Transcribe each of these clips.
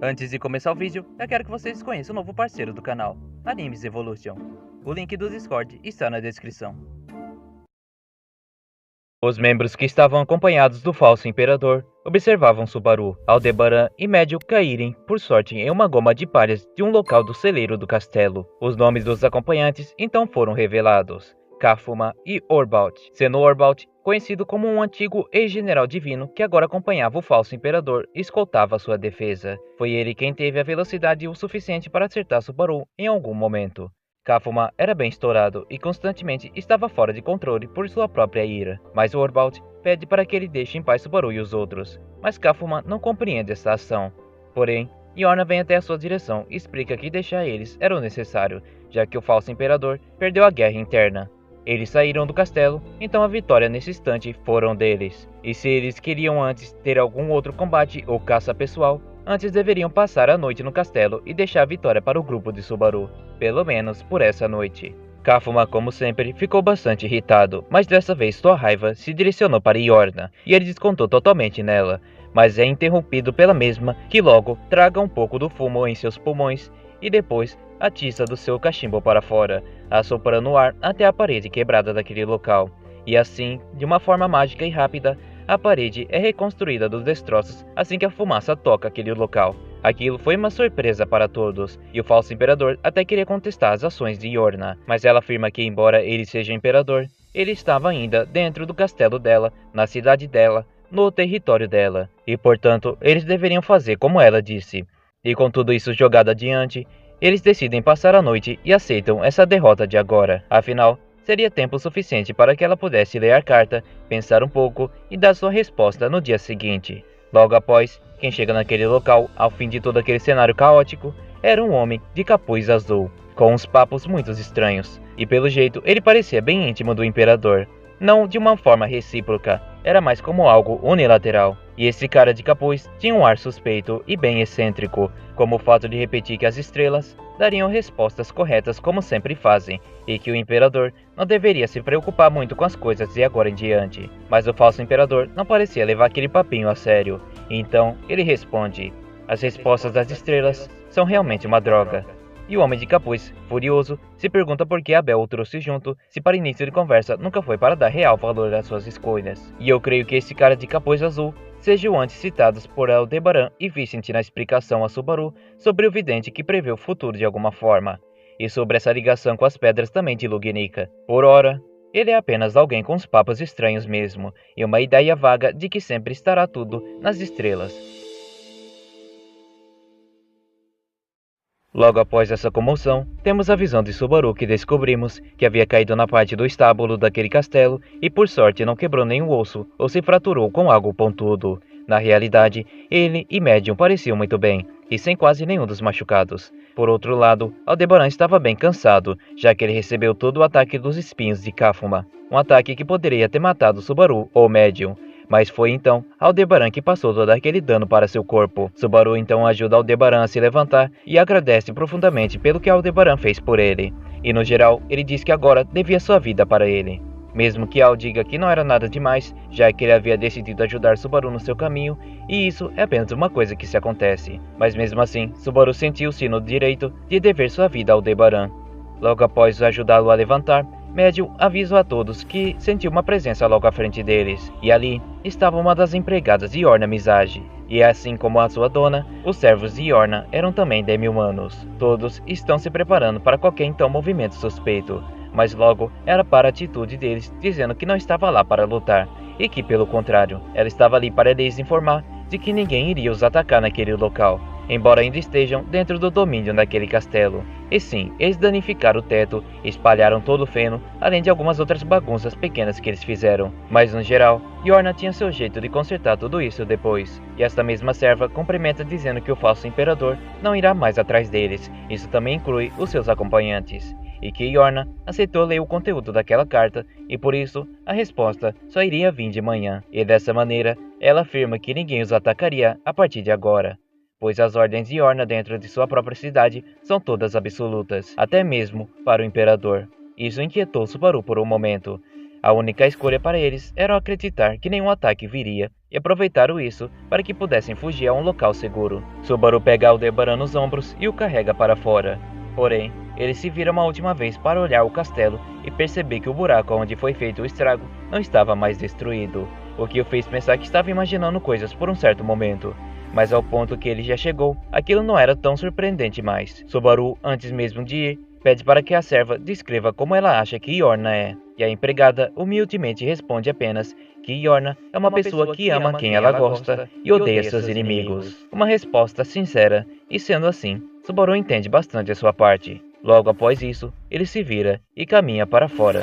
Antes de começar o vídeo, eu quero que vocês conheçam o novo parceiro do canal, Animes Evolution. O link do Discord está na descrição. Os membros que estavam acompanhados do falso imperador observavam Subaru, Aldebaran e Médio caírem, por sorte, em uma goma de palhas de um local do celeiro do castelo. Os nomes dos acompanhantes então foram revelados: Kafuma e Orbaut, sendo Orbaut conhecido como um antigo ex-general divino que agora acompanhava o falso imperador e escoltava sua defesa. Foi ele quem teve a velocidade o suficiente para acertar Subaru em algum momento. Kafuma era bem estourado e constantemente estava fora de controle por sua própria ira, mas Orbaut pede para que ele deixe em paz Subaru e os outros, mas Kafuma não compreende essa ação. Porém, Yorna vem até a sua direção e explica que deixar eles era o necessário, já que o falso imperador perdeu a guerra interna. Eles saíram do castelo, então a vitória nesse instante foram deles. E se eles queriam antes ter algum outro combate ou caça pessoal, antes deveriam passar a noite no castelo e deixar a vitória para o grupo de Subaru, pelo menos por essa noite. Kafuma, como sempre, ficou bastante irritado, mas dessa vez sua raiva se direcionou para Yorna, e ele descontou totalmente nela, mas é interrompido pela mesma, que logo traga um pouco do fumo em seus pulmões e depois atiça do seu cachimbo para fora, assoprando o ar até a parede quebrada daquele local. E assim, de uma forma mágica e rápida, a parede é reconstruída dos destroços assim que a fumaça toca aquele local. Aquilo foi uma surpresa para todos, e o falso imperador até queria contestar as ações de Yorna, mas ela afirma que, embora ele seja imperador, ele estava ainda dentro do castelo dela, na cidade dela, no território dela, e portanto eles deveriam fazer como ela disse. E com tudo isso jogado adiante, eles decidem passar a noite e aceitam essa derrota de agora. Afinal, seria tempo suficiente para que ela pudesse ler a carta, pensar um pouco e dar sua resposta no dia seguinte. Logo após, quem chega naquele local, ao fim de todo aquele cenário caótico, era um homem de capuz azul, com uns papos muito estranhos, e pelo jeito ele parecia bem íntimo do imperador. Não de uma forma recíproca, era mais como algo unilateral. E esse cara de capuz tinha um ar suspeito e bem excêntrico, como o fato de repetir que as estrelas dariam respostas corretas como sempre fazem, e que o imperador não deveria se preocupar muito com as coisas de agora em diante. Mas o falso imperador não parecia levar aquele papinho a sério, então ele responde: as respostas das estrelas são realmente uma droga. E o homem de capuz, furioso, se pergunta por que Abel o trouxe junto, se para início de conversa nunca foi para dar real valor às suas escolhas. E eu creio que esse cara de capuz azul seja o antes citados por Aldebaran e Vincent na explicação a Subaru sobre o vidente que prevê o futuro de alguma forma, e sobre essa ligação com as pedras também de Lugnica. Por ora, ele é apenas alguém com uns papos estranhos mesmo, e uma ideia vaga de que sempre estará tudo nas estrelas. Logo após essa comoção, temos a visão de Subaru que descobrimos que havia caído na parte do estábulo daquele castelo e por sorte não quebrou nenhum osso ou se fraturou com algo pontudo. Na realidade, ele e Medium pareciam muito bem, e sem quase nenhum dos machucados. Por outro lado, Aldebaran estava bem cansado, já que ele recebeu todo o ataque dos espinhos de Kafuma, um ataque que poderia ter matado Subaru ou Medium. Mas foi então Aldebaran que passou todo aquele dano para seu corpo. Subaru então ajuda Aldebaran a se levantar e agradece profundamente pelo que Aldebaran fez por ele. E no geral, ele diz que agora devia sua vida para ele. Mesmo que Al diga que não era nada demais, já que ele havia decidido ajudar Subaru no seu caminho, e isso é apenas uma coisa que se acontece. Mas mesmo assim, Subaru sentiu-se no direito de dever sua vida a Aldebaran. Logo após ajudá-lo a levantar, Medium avisa a todos que sentiu uma presença logo à frente deles, e ali estava uma das empregadas de Yorna Misage. E assim como a sua dona, os servos de Yorna eram também demi-humanos. Todos estão se preparando para qualquer então movimento suspeito, mas logo era para a atitude deles dizendo que não estava lá para lutar, e que pelo contrário, ela estava ali para lhes informar de que ninguém iria os atacar naquele local, embora ainda estejam dentro do domínio daquele castelo. E sim, eles danificaram o teto, espalharam todo o feno, além de algumas outras bagunças pequenas que eles fizeram. Mas no geral, Yorna tinha seu jeito de consertar tudo isso depois. E esta mesma serva cumprimenta dizendo que o falso imperador não irá mais atrás deles, isso também inclui os seus acompanhantes. E que Yorna aceitou ler o conteúdo daquela carta, e por isso a resposta só iria vir de manhã. E dessa maneira, ela afirma que ninguém os atacaria a partir de agora, pois as ordens de Yorna dentro de sua própria cidade são todas absolutas, até mesmo para o imperador. Isso inquietou Subaru por um momento. A única escolha para eles era acreditar que nenhum ataque viria e aproveitaram isso para que pudessem fugir a um local seguro. Subaru pega Aldebaran nos ombros e o carrega para fora. Porém, ele se vira uma última vez para olhar o castelo e perceber que o buraco onde foi feito o estrago não estava mais destruído, o que o fez pensar que estava imaginando coisas por um certo momento. Mas ao ponto que ele já chegou, aquilo não era tão surpreendente mais. Subaru, antes mesmo de ir, pede para que a serva descreva como ela acha que Yorna é, e a empregada humildemente responde apenas que Yorna é uma pessoa que ama quem ela gosta e odeia seus inimigos. Uma resposta sincera, e sendo assim, Subaru entende bastante a sua parte. Logo após isso, ele se vira e caminha para fora.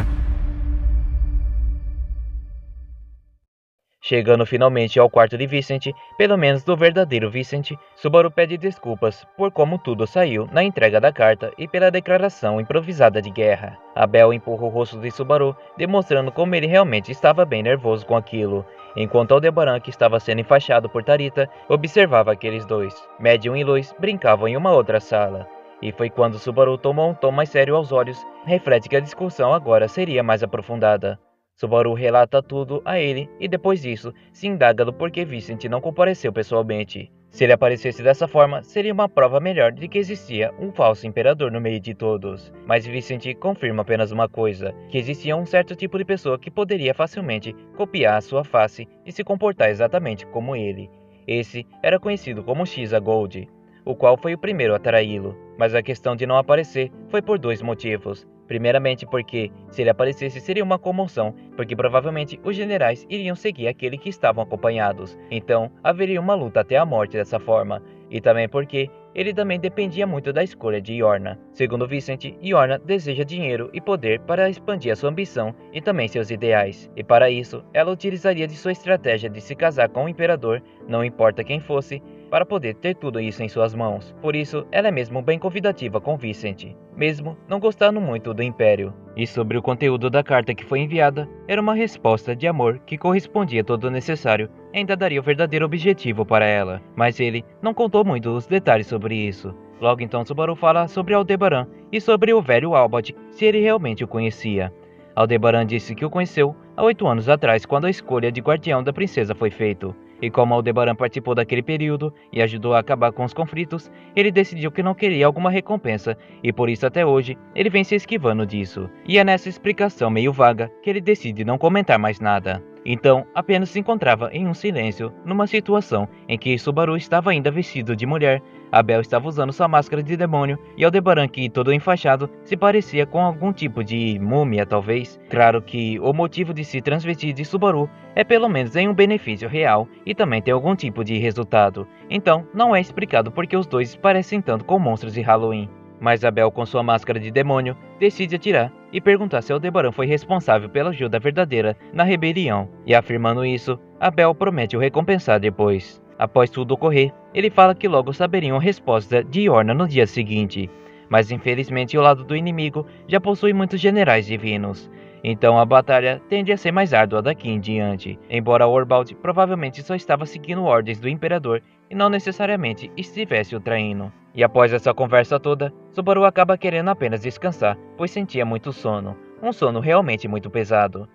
Chegando finalmente ao quarto de Vincent, pelo menos do verdadeiro Vincent, Subaru pede desculpas por como tudo saiu na entrega da carta e pela declaração improvisada de guerra. Abel empurra o rosto de Subaru, demonstrando como ele realmente estava bem nervoso com aquilo, enquanto Aldebaran, que estava sendo enfaixado por Tarita, observava aqueles dois. Medium e Lois brincavam em uma outra sala. E foi quando Subaru tomou um tom mais sério aos olhos, reflete que a discussão agora seria mais aprofundada. Subaru relata tudo a ele e depois disso se indaga do porquê Vincent não compareceu pessoalmente. Se ele aparecesse dessa forma, seria uma prova melhor de que existia um falso imperador no meio de todos. Mas Vincent confirma apenas uma coisa, que existia um certo tipo de pessoa que poderia facilmente copiar a sua face e se comportar exatamente como ele. Esse era conhecido como Xiza Gold, o qual foi o primeiro a traí-lo. Mas a questão de não aparecer foi por dois motivos. Primeiramente porque, se ele aparecesse, seria uma comoção, porque provavelmente os generais iriam seguir aquele que estavam acompanhados, então haveria uma luta até a morte dessa forma, e também porque ele também dependia muito da escolha de Yorna. Segundo Vincent, Yorna deseja dinheiro e poder para expandir a sua ambição e também seus ideais, e para isso, ela utilizaria de sua estratégia de se casar com o imperador, não importa quem fosse, para poder ter tudo isso em suas mãos. Por isso, ela é mesmo bem convidativa com Vincent, mesmo não gostando muito do Império. E sobre o conteúdo da carta que foi enviada, era uma resposta de amor que correspondia a todo o necessário e ainda daria o verdadeiro objetivo para ela. Mas ele não contou muito os detalhes sobre isso. Logo então Subaru fala sobre Aldebaran e sobre o velho Albert, se ele realmente o conhecia. Aldebaran disse que o conheceu há 8 anos atrás, quando a escolha de guardião da princesa foi feita. E como Aldebaran participou daquele período e ajudou a acabar com os conflitos, ele decidiu que não queria alguma recompensa, e por isso até hoje ele vem se esquivando disso. E é nessa explicação meio vaga que ele decide não comentar mais nada. Então, apenas se encontrava em um silêncio, numa situação em que Subaru estava ainda vestido de mulher, Abel estava usando sua máscara de demônio e Aldebaran, que todo enfaixado, se parecia com algum tipo de múmia talvez. Claro que o motivo de se transvestir de Subaru é pelo menos em um benefício real e também tem algum tipo de resultado. Então, não é explicado porque os dois parecem tanto com monstros de Halloween. Mas Abel, com sua máscara de demônio, decide atirar e perguntar se Aldebaran foi responsável pela ajuda verdadeira na rebelião. E afirmando isso, Abel promete o recompensar depois. Após tudo ocorrer, ele fala que logo saberiam a resposta de Yorna no dia seguinte. Mas infelizmente o lado do inimigo já possui muitos generais divinos. Então a batalha tende a ser mais árdua daqui em diante, embora Orbald provavelmente só estava seguindo ordens do Imperador e não necessariamente estivesse o traindo. E após essa conversa toda, Subaru acaba querendo apenas descansar, pois sentia muito sono, um sono realmente muito pesado.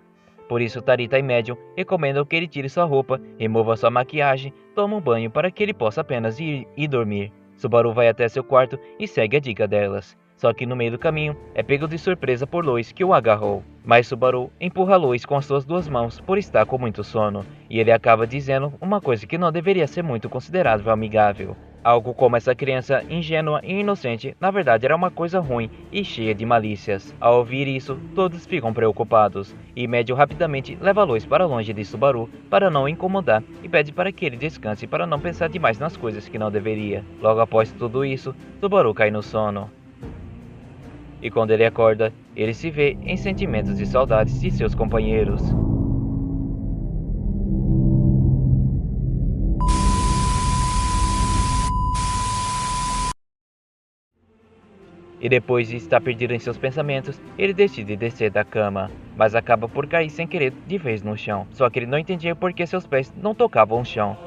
Por isso Tarita e Medium recomendam que ele tire sua roupa, remova sua maquiagem, tome um banho para que ele possa apenas ir e dormir. Subaru vai até seu quarto e segue a dica delas. Só que no meio do caminho, é pego de surpresa por Lois, que o agarrou. Mas Subaru empurra Lois com as suas duas mãos por estar com muito sono, e ele acaba dizendo uma coisa que não deveria ser muito considerável amigável. Algo como essa criança ingênua e inocente, na verdade era uma coisa ruim e cheia de malícias. Ao ouvir isso, todos ficam preocupados, e Medium rapidamente leva Lois para longe de Subaru para não o incomodar e pede para que ele descanse para não pensar demais nas coisas que não deveria. Logo após tudo isso, Subaru cai no sono. E quando ele acorda, ele se vê em sentimentos de saudades de seus companheiros. E depois de estar perdido em seus pensamentos, ele decide descer da cama, mas acaba por cair sem querer de vez no chão. Só que ele não entendia por que seus pés não tocavam o chão.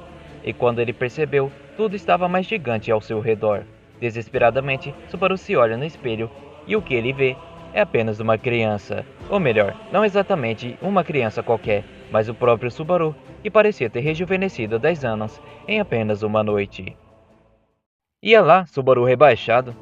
E quando ele percebeu, tudo estava mais gigante ao seu redor. Desesperadamente, Subaru se olha no espelho e o que ele vê é apenas uma criança. Ou melhor, não exatamente uma criança qualquer, mas o próprio Subaru, que parecia ter rejuvenescido 10 anos em apenas uma noite. Ia lá, Subaru rebaixado.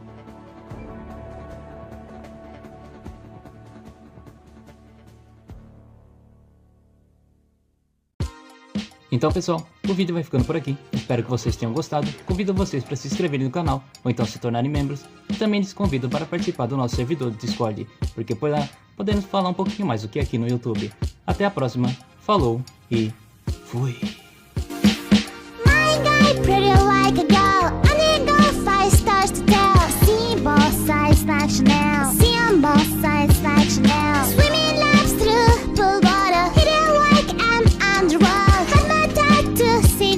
Então pessoal, o vídeo vai ficando por aqui, espero que vocês tenham gostado, convido vocês para se inscreverem no canal, ou então se tornarem membros, e também lhes convido para participar do nosso servidor do Discord, porque por lá podemos falar um pouquinho mais do que aqui no YouTube. Até a próxima, falou e fui!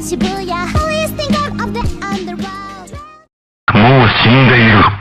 Shibuya, always think I'm of the underworld. もう死んでいる。